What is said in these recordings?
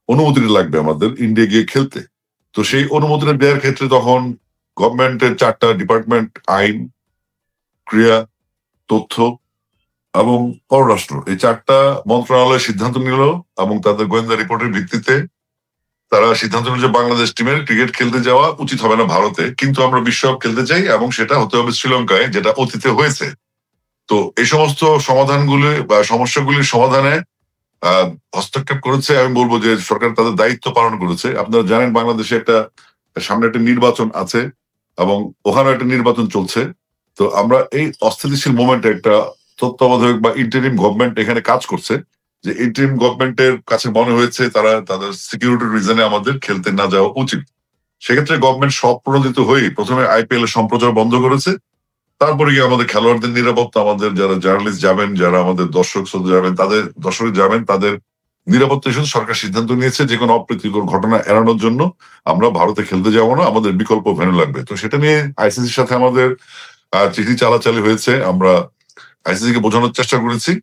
অনুমতিটা লাগবে আমাদের ইন্ডিয়া গিয়ে খেলতে। তো সেই অনুমতিটা দেওয়ার ক্ষেত্রে তখন গভর্নমেন্টের 4টা ডিপার্টমেন্ট আইন, ক্রিয়া, তথ্য এবং পররাষ্ট্র এই 4টা মন্ত্রণালয় সিদ্ধান্ত নিল এবং তাদের গোয়েন্দা রিপোর্টের ভিত্তিতে তারা সিদ্ধান্ত নিল যে বাংলাদেশ টিমের ক্রিকেট খেলতে যাওয়া উচিত হবে না ভারতে, কিন্তু আমরা বিশ্বকাপ খেলতে চাই এবং সেটা হতে হবে শ্রীলঙ্কায়, যেটা অতীতে হয়েছে। তো এই সমস্ত সমাধানগুলি বা সমস্যাগুলির সমাধানে হস্তক্ষেপ করেছে। আমি বলবো যে সরকার তাদের দায়িত্ব পালন করেছে। আপনারা জানেন বাংলাদেশে সামনে একটা নির্বাচন আছে এবং ওখানে একটা নির্বাচন চলছে। তো আমরা এই অস্থিতিশীল মোমেন্টে একটা তত্ত্বাবধায়ক বা ইন্টারিম গভর্নমেন্ট এখানে কাজ করছে, যে ইন্টারিম গভর্নমেন্টের কাছে মনে হয়েছে তারা তাদের সিকিউরিটি রিজনে আমাদের খেলতে না যাওয়া উচিত। সেক্ষেত্রে গভর্নমেন্ট স্বপ্রণোদিত হয়ে প্রথমে আইপিএল এর সম্প্রচার বন্ধ করেছে, তারপরে গিয়ে আমাদের খেলোয়াড়দের নিরাপত্তা, আমাদের যারা জার্নালিস্ট যাবেন, যারা আমাদের দর্শক শ্রোতা যাবেন, তাদের নিরাপত্তা ইস্যুতে সরকার সিদ্ধান্ত নিয়েছে যে কোনো অপ্রীতিকর ঘটনা এড়ানোর জন্য আমরা ভারতে খেলতে যাবো না, আমাদের বিকল্প ভেন্যু লাগবে। তো সেটা নিয়ে আইসিসির সাথে আমাদের চিঠি চালাচালি হয়েছে, আমরা আইসিসি কে বোঝানোর চেষ্টা করেছি।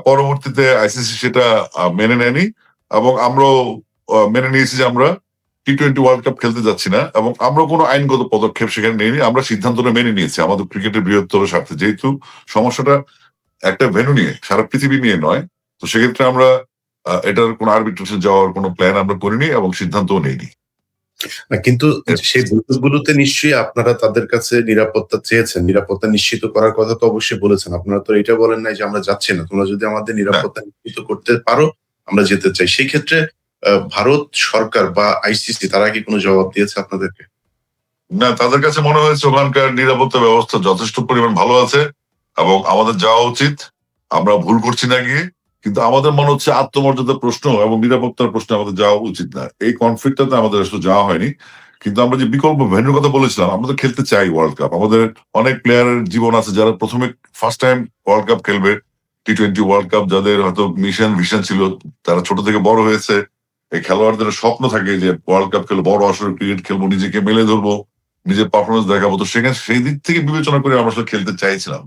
পরবর্তীতে আইসিসি সেটা মেনে নেয়নি এবং আমরাও মেনে নিয়েছি যে আমরা টি-20 ওয়ার্ল্ড কাপ খেলতে যাচ্ছি না, এবং আমরা কোনো আইনগত পদক্ষেপ সেখানে নেইনি। আমরা সিদ্ধান্তটা মেনে নিয়েছি আমাদের ক্রিকেটের বৃহত্তর স্বার্থে, যেহেতু সমস্যাটা একটা ভেন্যু নিয়ে, সারা পৃথিবী নিয়ে নয়। তো সেক্ষেত্রে আমরা এটার কোনো আরবিট্রেশন যাওয়ার কোনো প্ল্যান আমরা করিনি এবং সিদ্ধান্তও নেইনি। কিন্তু সেই বৈঠকগুলোতে নিশ্চয়ই আপনারা তাদের কাছে নিরাপত্তা চেয়েছেন, নিরাপত্তা নিশ্চিত করার কথা তো অবশ্যই বলেছেন। আপনারা তো এটা বলেন নাই যে আমরা যাচ্ছি না, তোমরা যদি আমাদের নিরাপত্তা নিশ্চিত করতে পারো আমরা যেতে চাই। সেই ক্ষেত্রে ভারত সরকার বা আইসিসি তারা কি কোনো জবাব দিয়েছে আপনাদেরকে? না, তাদের কাছে মনে হয়েছে ওখানকার নিরাপত্তা ব্যবস্থা যথেষ্ট পরিমাণ ভালো আছে এবং আমাদের যাওয়া উচিত, আমরা ভুল করছি না গিয়ে। কিন্তু আমাদের মনে হচ্ছে আত্মমর্যাদার প্রশ্ন এবং নিরাপত্তার প্রশ্ন আমাদের যাওয়া উচিত না। এই কনফ্লিক্টটাতে আমাদের আসলে যাওয়া হয়নি। কিন্তু আমরা যে বিকল্প ভেন্যুর কথা বলেছিলাম, আমরা তো খেলতে চাই ওয়ার্ল্ড কাপ। আমাদের অনেক প্লেয়ারের জীবন আছে যারা প্রথমে ফার্স্ট টাইম ওয়ার্ল্ড কাপ খেলবে, টি-20 ওয়ার্ল্ড কাপ, যাদের হয়তো মিশন ভিশন ছিল, তারা ছোট থেকে বড় হয়েছে। এই খেলোয়াড়দের স্বপ্ন থাকে যে ওয়ার্ল্ড কাপ খেলবো, বড় আসলে ক্রিকেট খেলবো, নিজেকে মেলে ধরবো, নিজের পারফরমেন্স দেখাবো। তো সেখানে সেই দিক থেকে বিবেচনা করে আমরা আসলে খেলতে চাইছিলাম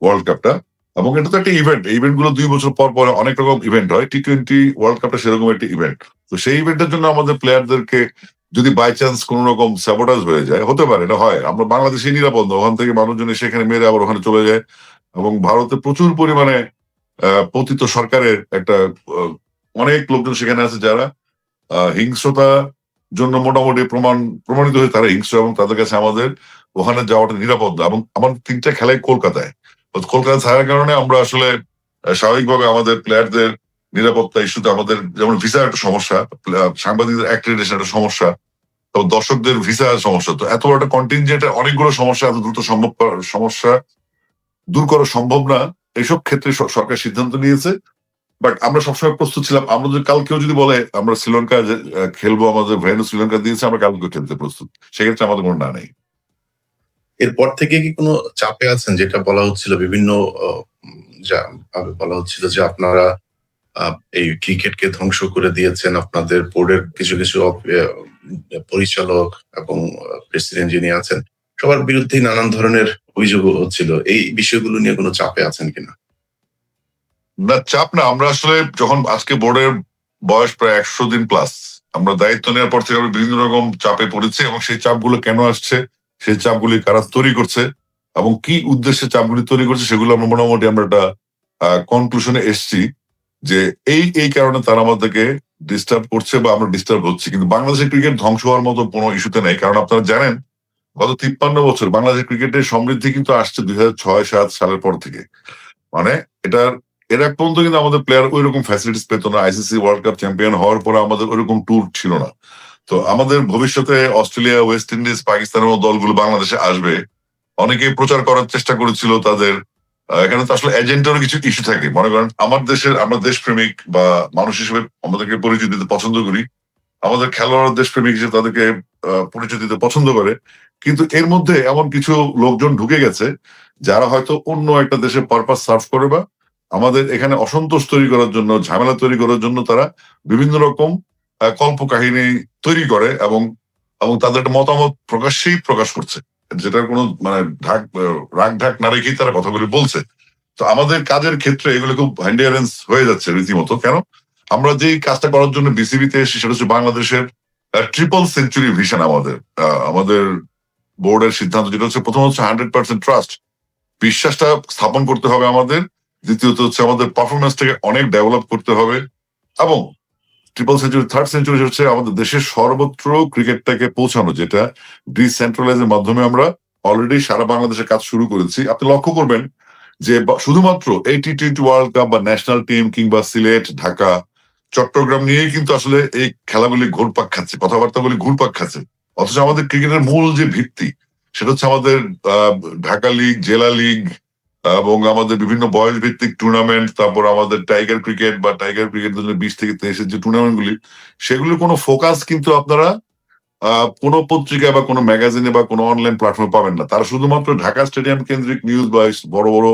ওয়ার্ল্ড কাপটা। এবং এটা তো একটা ইভেন্ট, এই ইভেন্ট গুলো 2 বছর পর পর অনেক রকম ইভেন্ট হয়, টি-20 ওয়ার্ল্ড কাপটা সেরকম একটা ইভেন্ট। তো সেই ইভেন্টের জন্য আমাদের প্লেয়ারদেরকে যদি বাই চান্স কোন রকম স্যাবোটাজ হয়ে যায়, হতে পারে, এটা হয়, আমরা বাংলাদেশে নিরাপদ না, ওখান থেকে মানুষজন সেখানে মেরে আবার ওখানে চলে যায়। এবং ভারতে প্রচুর পরিমাণে পতিত সরকারের একটা অনেক লোকজন সেখানে আছে যারা হিংস্রতা জন্য মোটামুটি প্রমাণিত হয়ে তারা হিংস্র, এবং তাদের কাছে আমাদের ওখানে যাওয়াটা নিরাপদ না। এবং আমার 3টা খেলাই কলকাতায়, কলকাতা থাকার কারণে আমরা আসলে স্বাভাবিকভাবে আমাদের প্লেয়ারদের নিরাপত্তা ইস্যুতে আমাদের যেমন ভিসার একটা সমস্যা, সাংবাদিকদের অ্যাক্রিডিটেশন একটা সমস্যা, তো দর্শকদের ভিসা সমস্যা। তো এত বড় একটা কন্টিনজেন্টে অনেকগুলো সমস্যা এত দ্রুত সমস্যা দূর করা সম্ভব না। এইসব ক্ষেত্রে সরকার সিদ্ধান্ত নিয়েছে। বাট আমরা সবসময় প্রস্তুত ছিলাম, আমরা যদি কালকেও যদি বলে আমরা শ্রীলঙ্কা খেলবো, আমাদের ভেন্যু শ্রীলঙ্কা দিয়েছে, আমরা কালকেও খেলতে প্রস্তুত, সেক্ষেত্রে আমাদের কোনো না নেই। এরপর থেকে কি কোনো চাপে আছেন? যেটা বলা হচ্ছিল বিভিন্ন বলা হচ্ছিল যে আপনারা এই ক্রিকেটকে ধ্বংস করে দিয়েছেন, আপনাদের বোর্ডের কিছু কিছু পরিচালক এবং প্রেসিডেন্ট যিনি আছেন সবার বিরুদ্ধেই নানান ধরনের অভিযোগ হচ্ছিল। এই বিষয়গুলো নিয়ে কোনো চাপে আছেন কিনা? না, চাপ না। আমরা আসলে যখন আজকে বোর্ডের বয়স প্রায় 100 দিন প্লাস, আমরা দায়িত্ব নেওয়ার পর থেকে আমরা বিভিন্ন রকম চাপে পড়েছি, এবং সেই চাপগুলো কেন আসছে, সেই চাপগুলি কারা তৈরি করছে এবং কি উদ্দেশ্যে চাপগুলি তৈরি করছে, সেগুলো আমরা মোটামুটি আমরা একটা কনক্লুশনে এসছি যে এই কারণে তারা আমাদেরকে ডিস্টার্ব করছে বা আমরা ডিস্টার্ব হচ্ছি। কিন্তু বাংলাদেশের ক্রিকেট ধ্বংস হওয়ার মতো কোনো ইস্যুতে নেই, কারণ আপনারা জানেন গত 53 বছর বাংলাদেশের ক্রিকেটের সমৃদ্ধি কিন্তু আসছে 2006-7 সালের পর থেকে। মানে এর এক পর্যন্ত কিন্তু আমাদের প্লেয়ার ওই রকম ফ্যাসিলিটিস পেত না। আইসিসি ওয়ার্ল্ড কাপ চ্যাম্পিয়ন হওয়ার পরে আমাদের ওইরকম ট্যুর ছিল না। তো আমাদের ভবিষ্যতে অস্ট্রেলিয়া, ওয়েস্ট ইন্ডিজ, পাকিস্তানের মতো দলগুলো বাংলাদেশে আসবে, অনেকেই প্রচার করার চেষ্টা করেছিল তাদের। এখানে তো আসলে এজেন্টেরও কিছু ইস্যু থাকে। মনে করেন আমরা দেশপ্রেমিক বা মানুষ হিসেবে আমাদেরকে পরিচয় দিতে পছন্দ করি, আমাদের খেলোয়াড় দেশপ্রেমিক হিসেবে তাদেরকে পরিচয় দিতে পছন্দ করে। কিন্তু এর মধ্যে এমন কিছু লোকজন ঢুকে গেছে যারা হয়তো অন্য একটা দেশের পারপাস সার্ভ করে, বা আমাদের এখানে অসন্তোষ তৈরি করার জন্য, ঝামেলা তৈরি করার জন্য তারা বিভিন্ন রকম কল্পকাহিনী তৈরি করে এবং এবং তাদের একটা মতামত প্রকাশ্যেই প্রকাশ করছে, যেটার কোনো মানে রাগ ঢাক না রেখেই তারা কথাগুলি বলছে। তো আমাদের কাজের ক্ষেত্রে এগুলো খুব হ্যান্ডিয়ারেন্স হয়ে যাচ্ছে রীতিমতো। কেন? আমরা যেই কাজটা করার জন্য বিসিবিতে এসেছি সেটা হচ্ছে বাংলাদেশের ট্রিপল সেঞ্চুরি ভিশন। আমাদের বোর্ডের সিদ্ধান্ত যেটা হচ্ছে, প্রথম হচ্ছে 100% ট্রাস্ট, বিশ্বাসটা স্থাপন করতে হবে আমাদের। দ্বিতীয়ত হচ্ছে আমাদের পারফরমেন্সটাকে অনেক ডেভেলপ করতে হবে, এবং ট্রিপল সেঞ্চুরি, থার্ড সেঞ্চুরি হচ্ছে আমাদের দেশের সর্বত্র ক্রিকেটটাকে পৌঁছানো, যেটা ডিসেন্ট্রালাইজের মাধ্যমে আমরা অলরেডি সারা বাংলাদেশে কাজ শুরু করেছি। আপনি লক্ষ্য করবেন যে শুধুমাত্র এই টি-20 ওয়ার্ল্ড কাপ বা ন্যাশনাল টিম কিংবা সিলেট, ঢাকা, চট্টগ্রাম নিয়েই কিন্তু আসলে এই খেলাগুলি ঘুরপাক খাচ্ছে, কথাবার্তাগুলি ঘুরপাক খাচ্ছে। অথচ আমাদের ক্রিকেটের মূল যে ভিত্তি সেটা হচ্ছে আমাদের ঢাকা লিগ, জেলা লিগ, এবং আমাদের বিভিন্ন বয়স ভিত্তিক টুর্নামেন্ট, তারপর আমাদের টাইগার ক্রিকেট বা টাইগার ক্রিকেট 20 থেকে 23-এর যে টুর্নামেন্ট গুলি, সেগুলোর কোনো ফোকাস কিন্তু আপনারা কোনো পত্রিকা বা কোনো ম্যাগাজিনে বা কোনো অনলাইন প্ল্যাটফর্মে পাবেন না। তারা শুধুমাত্র ঢাকা স্টেডিয়াম কেন্দ্রিক নিউজ বা বড় বড়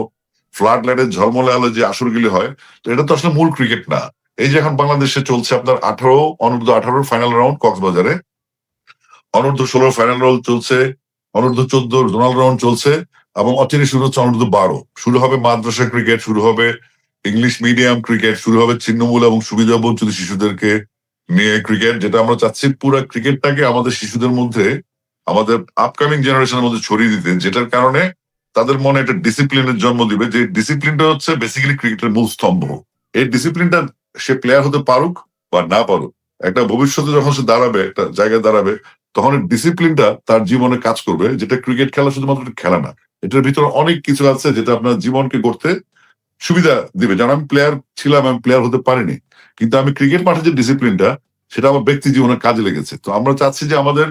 ফ্লাড লাইটের ঝলমলে আলো যে আসরগুলি হয়, তো এটা তো আসলে মূল ক্রিকেট না। এই যে এখন বাংলাদেশে চলছে আপনার অনূর্ধ্ব 18 ফাইনাল রাউন্ড কক্সবাজারে, অনূর্ধ্ব 16 ফাইনাল রাউন্ড চলছে, অনূর্ধ্ব 14 জোনাল রাউন্ড চলছে, এবং অচিরে শুরু হচ্ছে অনূর্ধ্ব 12। শুরু হবে মাদ্রাসা ক্রিকেট, শুরু হবে ইংলিশ মিডিয়াম ক্রিকেট, শুরু হবে ছিন্নমূল এবং সুবিধা বঞ্চিত শিশুদেরকে নিয়ে ক্রিকেট, যেটা আমরা চাচ্ছি পুরো ক্রিকেটটাকে আমাদের শিশুদের মধ্যে, আমাদের আপকামিং জেনারেশনের মধ্যে ছড়িয়ে দিতে, যেটার কারণে তাদের মনে একটা ডিসিপ্লিনের জন্ম দিবে, যে ডিসিপ্লিনটা হচ্ছে বেসিক্যালি ক্রিকেটের মূল স্তম্ভ। এই ডিসিপ্লিনটা সে প্লেয়ার হতে পারুক বা না পারুক, একটা ভবিষ্যতে যখন সে দাঁড়াবে, একটা জায়গায় দাঁড়াবে, তখন ডিসিপ্লিনটা তার জীবনে কাজ করবে, যেটা ক্রিকেট খেলা শুধুমাত্র একটা খেলা না, এটার ভিতরে অনেক কিছু আছে যেটা আপনার জীবনকে গড়তে সুবিধা দিবে। যেমন আমি প্লেয়ার ছিলাম, আমি প্লেয়ার হতে পারিনি, কিন্তু আমি ক্রিকেট মাঠে যে ডিসিপ্লিনটা, সেটা আমার ব্যক্তি জীবনে কাজে লেগেছে। তো আমরা চাচ্ছি যে আমাদের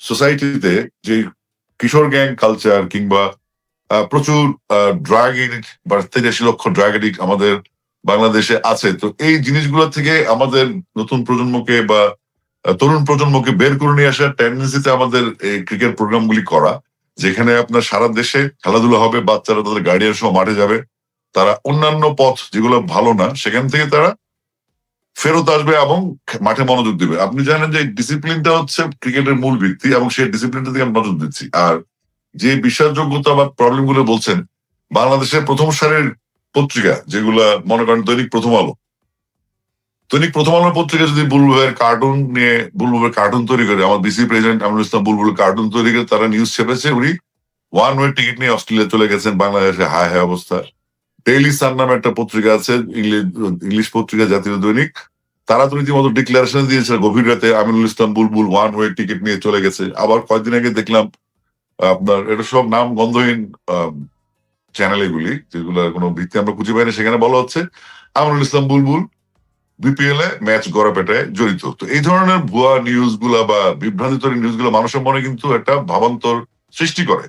সোসাইটিতে যে কিশোর গ্যাং কালচার কিংবা প্রচুর ড্রাগ এডিক্ট বা 83 লক্ষ ড্রাগ এডিক্ট আমাদের বাংলাদেশে আছে, তো এই জিনিসগুলো থেকে আমাদের নতুন প্রজন্মকে বা তরুণ প্রজন্মকে বের করে নিয়ে আসার টেন্ডেন্সিতে আমাদের এই ক্রিকেট প্রোগ্রামগুলি করা, যেখানে আপনার সারা দেশে খেলাধুলা হবে, বাচ্চারা তাদের গার্ডিয়ান সহ মাঠে যাবে, তারা অন্যান্য পথ যেগুলো ভালো না সেখান থেকে তারা ফেরত আসবে এবং মাঠে মনোযোগ দিবে। আপনি জানেন যে ডিসিপ্লিনটা হচ্ছে ক্রিকেটের মূল ভিত্তি, এবং সেই ডিসিপ্লিনটা থেকে আমরা নজর দিচ্ছি। আর যে বিশ্বাসযোগ্যতা বা প্রবলেম গুলো বলছেন, বাংলাদেশের প্রথম সারির পত্রিকা যেগুলা, মনে করেন দৈনিক প্রথম আলো পত্রিকা যদি বুলবুলের কার্টুন নিয়ে, বুলবুলের কার্টুন তৈরি করে, আমার BC president Aminul Islam বুলবুলের cartoon তৈরি করে তারা নিউজ ছেপেছে, উনি ওয়ান ওয়ে টিকিট নিয়ে অস্ট্রেলিয়া চলে গেছেন, বাংলাদেশে হায় হায় অবস্থা। ডেইলি সান নামে একটা পত্রিকা আছে, ইংলিশ পত্রিকা, জাতীয় দৈনিক, তারা তো রীতিমতো ডিক্লারেশন দিয়েছে গভীর রাতে আমিনুল ইসলাম বুলবুল ওয়ান ওয়ে টিকিট নিয়ে চলে গেছে। আবার কয়েকদিন আগে দেখলাম আপনার, এটা সব নাম গন্ধহীন চ্যানেল এগুলি, যেগুলো কোনো ভিত্তি আমরা খুঁজে পাই না, সেখানে বলা হচ্ছে আমিনুল ইসলাম বুলবুল বিপিএল এ ম্যাচ গড়াপেটায় জড়িত। তো এই ধরনের ভুয়া নিউজ গুলা বা বিভ্রান্তিকর নিউজ গুলো মানুষের মনে কিন্তু একটা ভাবান্তর সৃষ্টি করে,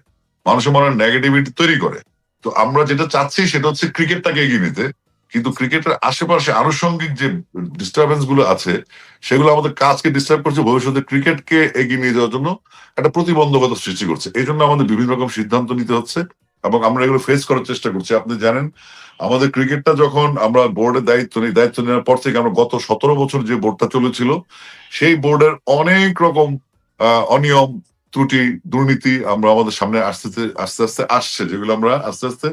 মানুষের মনে নেগেটিভিটি তৈরি করে। তো আমরা যেটা চাচ্ছি সেটা হচ্ছে ক্রিকেটটাকে এগিয়ে নিতে, কিন্তু ক্রিকেটের আশেপাশে আনুষঙ্গিক যে ডিস্টারবেন্স গুলো আছে, সেগুলো আমাদের কাজকে ডিস্টার্ব করছে, ভবিষ্যতে ক্রিকেটকে এগিয়ে নিয়ে যাওয়ার জন্য একটা প্রতিবন্ধকতা সৃষ্টি করছে। এই জন্য আমাদের বিভিন্ন রকম সিদ্ধান্ত নিতে হচ্ছে, এবং আমরা এগুলো ফেস করার চেষ্টা করছি। আপনি জানেন, আমাদের ক্রিকেটটা যখন আমরা বোর্ডের দায়িত্ব নেওয়ার পর থেকে, আমরা গত 17 বছর যে বোর্ডটা চলেছিল, সেই বোর্ডের অনেক রকম অনিয়ম, ত্রুটি, দুর্নীতি আমরা আমাদের সামনে আস্তে আস্তে আসছে, যেগুলো আমরা আস্তে আস্তে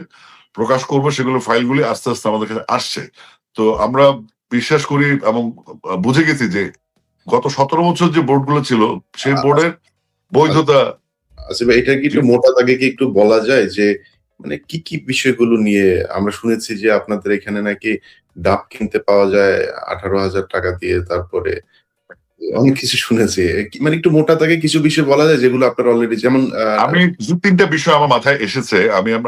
প্রকাশ করবো, সেগুলো ফাইলগুলি আস্তে আস্তে আমাদের কাছে আসছে। তো আমরা বিশ্বাস করি এবং বুঝে গেছি যে গত 17 বছর যে বোর্ডগুলো ছিল, সেই বোর্ডের বৈধতা। আচ্ছা ভাই, এটা কি একটু মোটা দাগে কি একটু বলা যায় যে মানে কি কি বিষয়গুলো নিয়ে? আমরা শুনেছি যে আপনাদের এখানে নাকি ডাব কিনতে পাওয়া যায় 18,000 টাকা দিয়ে, তারপরে অনেক কিছু শুনেছি। মানে একটু মোটা দাগে কিছু বিষয় বলা যায় যেগুলো আপনারা অলরেডি, যেমন আমি 2-3টা বিষয় আমার মাথায় এসেছে,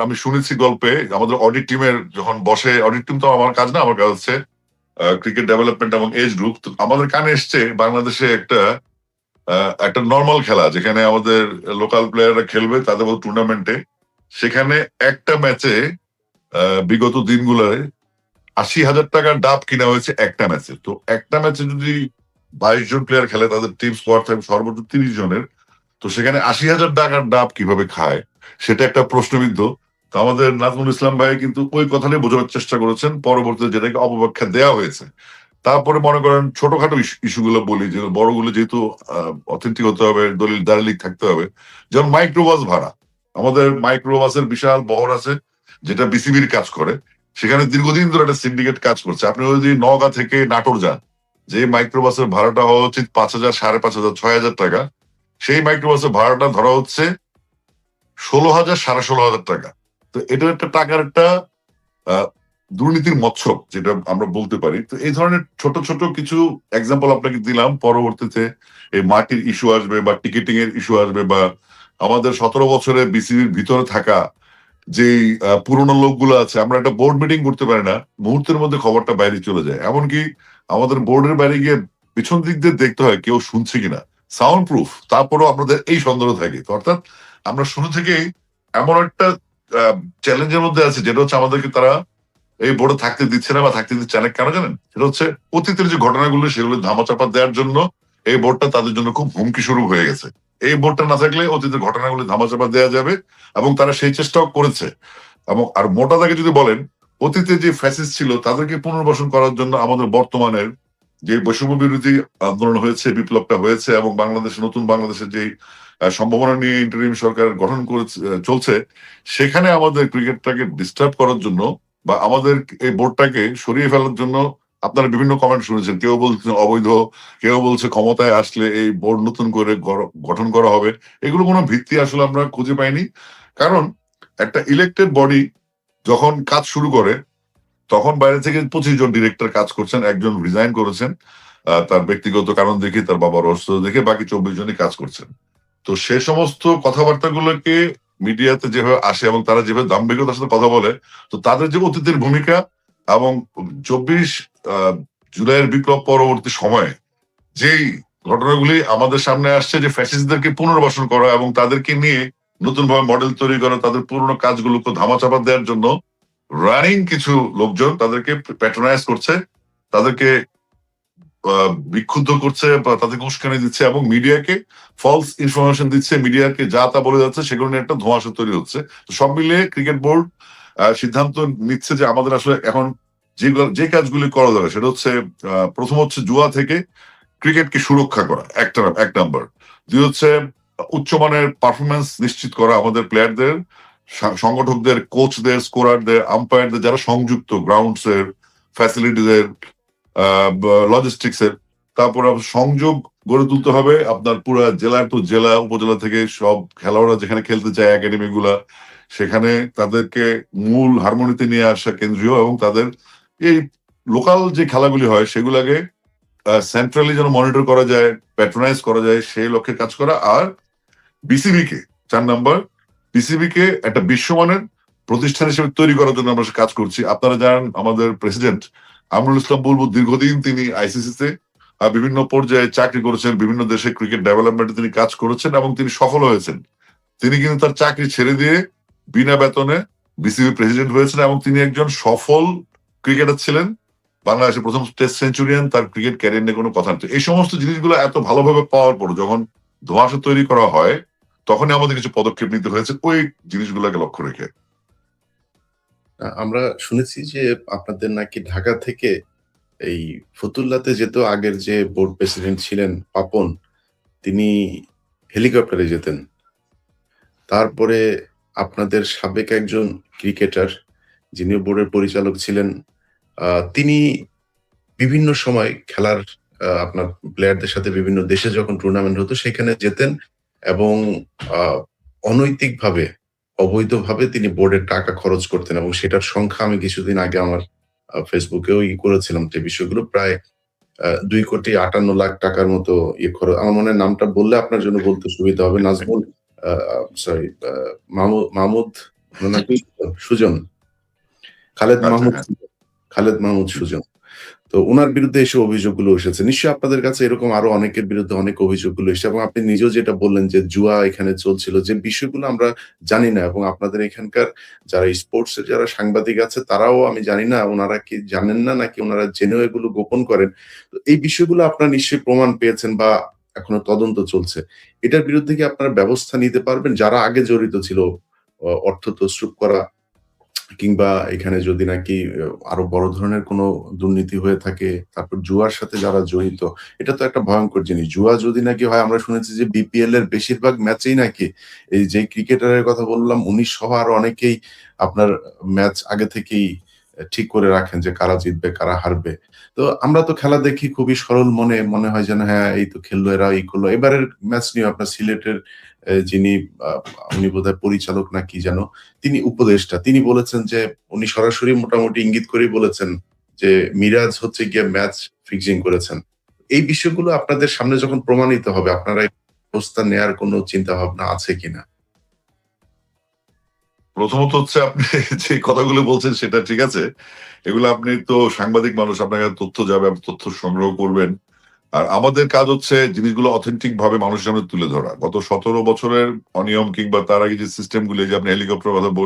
আমি শুনেছি গল্পে। আমাদের অডিট টিমের যখন বসে, অডিট টিম তো আমার কাজ না, আমার কাজ হচ্ছে ক্রিকেট ডেভেলপমেন্ট এবং এজ গ্রুপ। তো আমাদের কানে এসছে বাংলাদেশে একটা নর্মাল খেলা, যেখানে আমাদের লোকাল প্লেয়াররা খেলবে তাদের টুর্নামেন্টে, সেখানে একটা ম্যাচে বিগত দিনগুলোয় 80,000 টাকার ডাব কিনা হয়েছে একটা ম্যাচে। তো একটা ম্যাচে যদি 22 জন প্লেয়ার খেলে, তাদের টিম স্কোয়াড থাকবে সর্বোচ্চ 30 জনের, তো সেখানে 80,000 টাকার ডাব কিভাবে খায়, সেটা একটা প্রশ্নবিদ্ধ। তো আমাদের নাজমুল ইসলাম ভাই কিন্তু ওই কথাটাই বোঝানোর চেষ্টা করেছেন, পরবর্তীতে যেটাকে অপব্যাখ্যা দেওয়া হয়েছে। তারপরে মনে করেন ছোটখাটো ইস্যুগুলো বলি, যে বড়গুলো যেহেতু অথেন্টিক হতে হবে, দলিল দালিলিক থাকতে হবে। যেমন মাইক্রোবাস ভাড়া, আমাদের মাইক্রোবাসের বিশাল বহর আছে, যেটা বিসিবির কাজ করে। সেখানে দীর্ঘদিন ধরে একটা সিন্ডিকেট কাজ করছে। আপনি যদি নওগাঁ থেকে নাটোর যান, যে মাইক্রোবাসের ভাড়াটা হওয়া উচিত 5,000, 5,500, 6,000 টাকা, সেই মাইক্রোবাসের ভাড়াটা ধরা হচ্ছে 16,000, 16,500 টাকা। তো এটা একটা টাকার একটা আহ, দুর্নীতির মচ্ছব, যেটা আমরা বলতে পারি। তো এই ধরনের ছোট ছোট কিছু এক্সাম্পল আপনাকে দিলাম। পরবর্তীতে এই মাটির ইস্যু আসবে বা টিকিটিং এর ইস্যু আসবে, বা আমাদের 17 বছরে বিসিবির ভিতরে থাকা যেই পুরোনো লোকগুলো আছে, আমরা একটা বোর্ড মিটিং করতে পারি না, মুহূর্তের মধ্যে খবরটা বাইরে চলে যায়। এমনকি আমাদের বোর্ডের বাইরে গিয়ে পিছন দিক দিয়ে দেখতে হয় কেউ শুনছে কিনা, সাউন্ড প্রুফ, তারপরেও আপনাদের এই সন্দেহ থাকে। তো অর্থাৎ আমরা শুরু থেকেই এমন একটা চ্যালেঞ্জের মধ্যে আছে, যেটা হচ্ছে আমাদেরকে তারা এই বোর্ডে থাকতে দিচ্ছে না বা থাকতে দিচ্ছে না কেন জানেন? সেটা হচ্ছে অতীতের যে ঘটনাগুলো সেগুলো ধামাচাপা দেওয়ার জন্য এই বোর্ডটা তাদের জন্য খুব হুমকি স্বরূপ হয়ে গেছে। এই বোর্ডটা না থাকলে অতীতের ঘটনাগুলো ধামাচাপা দেওয়া যাবে, এবং তারা সেই চেষ্টাও করেছে। এবং আর মোটা দাগে যদি বলেন, অতীতে যে ফ্যাসিস্ট ছিল তাদেরকে পুনর্বাসন করার জন্য আমাদের বর্তমানের যে বৈষম্য বিরোধী আন্দোলন হয়েছে, বিপ্লবটা হয়েছে, এবং বাংলাদেশের নতুন বাংলাদেশের যে সম্ভাবনা নিয়ে ইন্টারিম সরকার গঠন করে চলছে, সেখানে আমাদের ক্রিকেটটাকে ডিস্টার্ব করার জন্য বা আমাদের এই বোর্ডটাকে সরিয়ে ফেলার জন্য আপনারা বিভিন্ন কমেন্ট শুনেছেন। কেউ বলছে অবৈধ, কেউ বলছে ক্ষমতায় আসলে এই বোর্ড নতুন করে গঠন করা হবে। এগুলো কোনো ভিত্তি আসলে আমরা খুঁজে পাইনি। কারণ একটা ইলেকটেড বডি যখন কাজ শুরু করে, তখন বাইরে থেকে 25 জন ডিরেক্টর কাজ করছেন, একজন রিজাইন করেছেন তার ব্যক্তিগত কারণ দেখে, তার বাবার অসুস্থতা দেখে, বাকি 24 জনই কাজ করছেন। তো সে সমস্ত কথাবার্তাগুলোকে মিডিয়াতে যেভাবে আসে এবং তারা যেভাবে দাম্ভিকতার সাথে কথা বলে, তো তাদের যে অতীতের ভূমিকা এবং 24 জুলাইয়ের বিপ্লব পরবর্তী সময়ে যেই ঘটনাগুলি আমাদের সামনে আসছে, যে ফ্যাসিস্টদেরকে পুনর্বাসন করা এবং তাদেরকে নিয়ে নতুন ভাবে মডেল তৈরি করা, তাদের পুরনো কাজগুলোকে ধামাচাপা দেওয়ার জন্য রানিং কিছু লোকজন তাদেরকে প্যাট্রোনাইজ করছে, তাদেরকে বিক্ষুব্ধ করছে বা তাদেরকে উস্কানি দিচ্ছে, এবং মিডিয়াকে ফলস ইনফরমেশন দিচ্ছে, মিডিয়াকে যা তা বলে যাচ্ছে, সেগুলো নিয়ে একটা ধোঁয়াশা তৈরি হচ্ছে। তো সব মিলিয়ে ক্রিকেট বোর্ড সিদ্ধান্ত নিচ্ছে যে আমাদের আসলে এখন যে কাজগুলি করা যাবে, সেটা হচ্ছে প্রথম হচ্ছে জুয়া থেকে ক্রিকেটকে সুরক্ষা করা, এক নাম্বার। দুই হচ্ছে উচ্চমানের পারফরমেন্স নিশ্চিত করা আমাদের প্লেয়ারদের, সংগঠকদের, কোচদের, স্কোরারদের, আম্পায়ারদের, যারা সংযুক্ত গ্রাউন্ডস এর, ফ্যাসিলিটিস এর, লজিস্টিক্স এর। তারপর সংযোগ গড়ে তুলতে হবে আপনার পুরো জেলা টু জেলা, উপজেলা থেকে সব খেলোয়াড়রা যেখানে খেলতে চায় একাডেমি গুলা, সেখানে তাদেরকে মূল হারমোনিতে নিয়ে আসা কেন্দ্রীয়, এবং তাদের এই লোকাল যে খেলাগুলি হয় সেগুলাকে সেন্ট্রালি যেন মনিটর করা যায়, প্যাট্রোনাইজ করা যায়, সেই লক্ষ্যে কাজ করা। আর বিসিবি কে 4 নাম্বার, বিসিবি কে একটা বিশ্বমানের প্রতিষ্ঠান হিসেবে তৈরি করার জন্য আমরা কাজ করছি। আপনারা জানেন আমাদের প্রেসিডেন্ট আমরুল ইসলাম বুলবুল দীর্ঘদিন তিনি আইসিসি তে বিভিন্ন পর্যায়ে চাকরি করেছেন, বিভিন্ন দেশে ক্রিকেট ডেভেলপমেন্টে তিনি কাজ করেছেন এবং তিনি সফল হয়েছেন। তিনি কিন্তু তার চাকরি ছেড়ে দিয়ে বিনা বেতনে বিসিবি প্রেসিডেন্ট হয়েছেন, এবং তিনি একজন সফল ক্রিকেটার ছিলেন, বাংলাদেশের প্রথম টেস্ট সেঞ্চুরিয়ান, তার ক্রিকেট ক্যারিয়ার নিয়ে কোনো কথা নেই। এই সমস্ত জিনিসগুলো এত ভালোভাবে পাওয়ার পর যখন ধোঁয়াশা তৈরি করা হয়, তখনই আমাদের কিছু পদক্ষেপ নিতে হয়েছে ওই জিনিসগুলোকে লক্ষ্য রেখে। আমরা শুনেছি যে আপনাদের নাকি ঢাকা থেকে এই ফতুল্লাতে যেত আগের যে বোর্ড প্রেসিডেন্ট ছিলেন পাপন, তিনি হেলিকপ্টারে যেতেন। তারপরে আপনাদের সাবেক একজন ক্রিকেটার, যিনি বোর্ডের পরিচালক ছিলেন, তিনি বিভিন্ন সময় খেলার আপনার প্লেয়ারদের সাথে বিভিন্ন দেশে যখন টুর্নামেন্ট হতো সেখানে যেতেন এবং অনৈতিকভাবে, অবৈধভাবে তিনি বোর্ডের টাকা খরচ করতেন এবং সেটার সংখ্যা আমি কিছুদিন আগে আমার ফেসবুকেও করেছিলাম যে বিষয়গুলো প্রায় 2,58,00,000 টাকার মতো খরচ। আমার মনে হয় নামটা বললে আপনার জন্য বলতে সুবিধা হবে। নাজমুল সরি মাহমুদ নাকি সুজন, খালেদ আচ্ছা, মাহমুদ হ্যাঁ। খালেদ মাহমুদ সুজন। তো উনার বিরুদ্ধে এসব অভিযোগগুলো এসেছে। নিশ্চয়ই আপনাদের কাছে এরকম আরো অনেকের বিরুদ্ধে অনেক অভিযোগগুলো এসেছে এবং আপনি নিজেও যেটা বললেন যে জুয়া এখানে চলছিল, যে বিষয়গুলো আমরা জানি না এবং আপনাদের এখানকার যারা স্পোর্টস এর যারা সাংবাদিক আছে তারাও আমি জানি না উনারা কি জানেন না নাকি উনারা জেনেও এগুলো গোপন করেন। তো এই বিষয়গুলো আপনারা নিশ্চয়ই প্রমাণ পেয়েছেন বা এখনো তদন্ত চলছে। এটার বিরুদ্ধে কি আপনারা ব্যবস্থা নিতে পারবেন? যারা আগে জড়িত ছিল অর্থ তছরূপ করা কিংবা এখানে যদি নাকি আরো বড় ধরনের কোনো দুর্নীতি হয়ে থাকে, তারপর জুয়ার সাথে যারা জড়িত, এটা তো একটা ভয়ংকর জিনিস। জুয়া যদি নাকি হয়, আমরা শুনেছি যে বিপিএল এর বেশিরভাগ ম্যাচেই নাকি এই যে ক্রিকেটারের কথা বললাম উনি সহ আরো অনেকেই আপনার ম্যাচ আগে থেকেই ঠিক করে রাখেন যে কারা জিতবে, কারা হারবে। তো আমরা তো খেলা দেখি খুবই সরল মনে, মনে হয় যেন হ্যাঁ, এই তো খেললো এরা, এই করলো। এবারের ম্যাচ নিয়ে আপনার সিলেটের যিনি আ উনি বোধহয় পরিচালক না কি যেন, তিনি উপদেষ্টা। তিনি বলেছেন যে উনি সরাসরি মোটামুটি ইঙ্গিত করেই বলেছেন যে মিরাজ হচ্ছে গিয়ে ম্যাচ ফিক্সিং করেছেন। এই বিষয়গুলো আপনাদের সামনে যখন প্রমাণিত হবে, আপনারা এই ব্যবস্থা নেয়ার কোনো চিন্তাভাবনা আছে কিনা? প্রথমত হচ্ছে আপনি যে কথাগুলো বলছেন সেটা ঠিক আছে। এগুলো আপনি তো সাংবাদিক মানুষ, আপনার কাছে তথ্য যাবে, আপনি তথ্য সংগ্রহ করবেন। আর আমাদের কাজ হচ্ছে জিনিসগুলো অথেন্টিক ভাবে মানুষের সামনে তুলে ধরা। গত ১৭ বছরের অনিয়ম কিংবা তার আগে যে সিস্টেম গুলো, এই যে আপনি হেলিকপ্টারের কথা বললেন